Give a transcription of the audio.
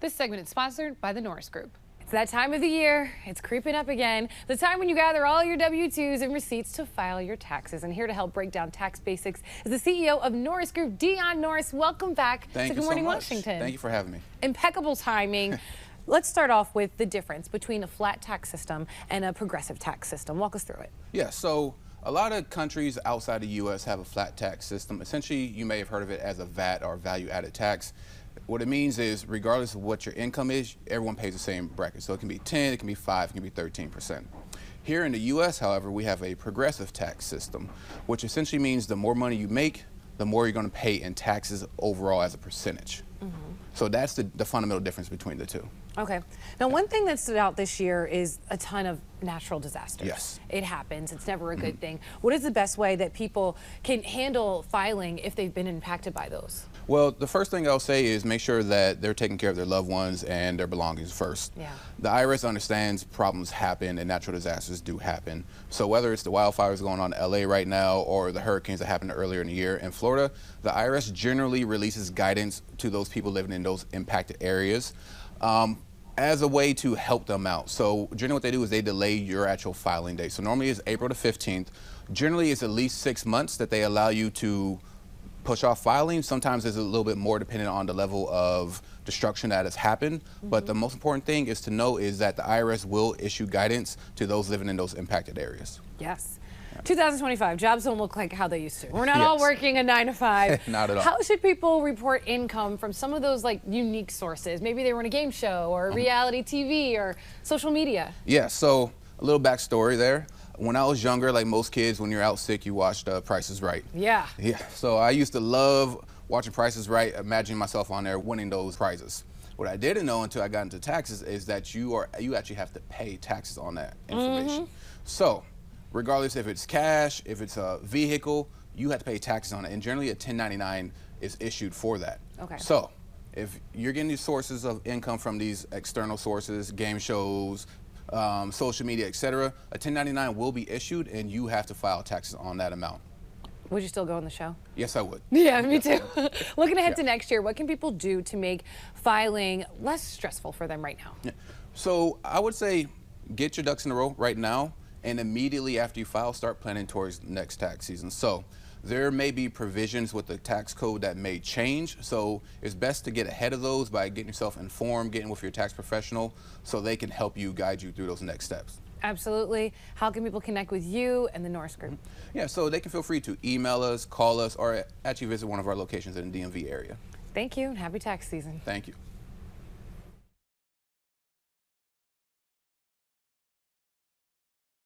This segment is sponsored by the Norris Group. It's that time of the year. It's creeping up again. The time when you gather all your W-2s and receipts to file your taxes. And here to help break down tax basics is the CEO of Norris Group, Dion Norris. Welcome back to Good Morning Washington. Thank you for having me. Impeccable timing. Let's start off with the difference between a flat tax system and a progressive tax system. Walk us through it. Yeah, so a lot of countries outside the U.S. have a flat tax system. Essentially, you may have heard of it as a VAT or value-added tax. What it means is, regardless of what your income is, everyone pays the same bracket. So it can be 10, it can be 5, it can be 13%. Here in the U.S., however, we have a progressive tax system, which essentially means the more money you make, the more you're going to pay in taxes overall as a percentage. So that's the fundamental difference between the two. Okay. Now, one thing that stood out this year is a ton of natural disasters. Yes. It happens. It's never a good thing. What is the best way that people can handle filing if they've been impacted by those? Well, the first thing I'll say is make sure that they're taking care of their loved ones and their belongings first. Yeah. The IRS understands problems happen and natural disasters do happen. So whether it's the wildfires going on in LA right now or the hurricanes that happened earlier in the year in Florida, the IRS generally releases guidance to those people living in those impacted areas as a way to help them out. So generally what they do is they delay your actual filing date. So normally it's April the 15th. Generally it's at least 6 months that they allow you to push off filing. Sometimes it's a little bit more dependent on the level of destruction that has happened. But the most important thing is to know is that the IRS will issue guidance to those living in those impacted areas. Yes. 2025, jobs don't look like how they used to. We're not all working a 9 to 5. Not at all. How should people report income from some of those like unique sources? Maybe they were in a game show or reality TV or social media. Yeah, so a little backstory there. When I was younger, like most kids, when you're out sick, you watched Price is Right. Yeah. Yeah, so I used to love watching Price is Right, imagining myself on there winning those prizes. What I didn't know until I got into taxes is that you actually have to pay taxes on that information. So regardless if it's cash, if it's a vehicle, you have to pay taxes on it. And generally a 1099 is issued for that. Okay. So if you're getting these sources of income from these external sources, game shows, social media, etc., a 1099 will be issued and you have to file taxes on that amount. Would you still go on the show? Yes, I would. Yeah, me too. Looking ahead to next year, what can people do to make filing less stressful for them right now? Yeah. So I would say get your ducks in a row right now, and immediately after you file, start planning towards next tax season. So there may be provisions with the tax code that may change, so it's best to get ahead of those by getting yourself informed, getting with your tax professional so they can help you, guide you through those next steps. Absolutely. How can people connect with you and the Norris Group? Yeah, so they can feel free to email us, call us, or actually visit one of our locations in the DMV area. Thank you, and happy tax season. Thank you.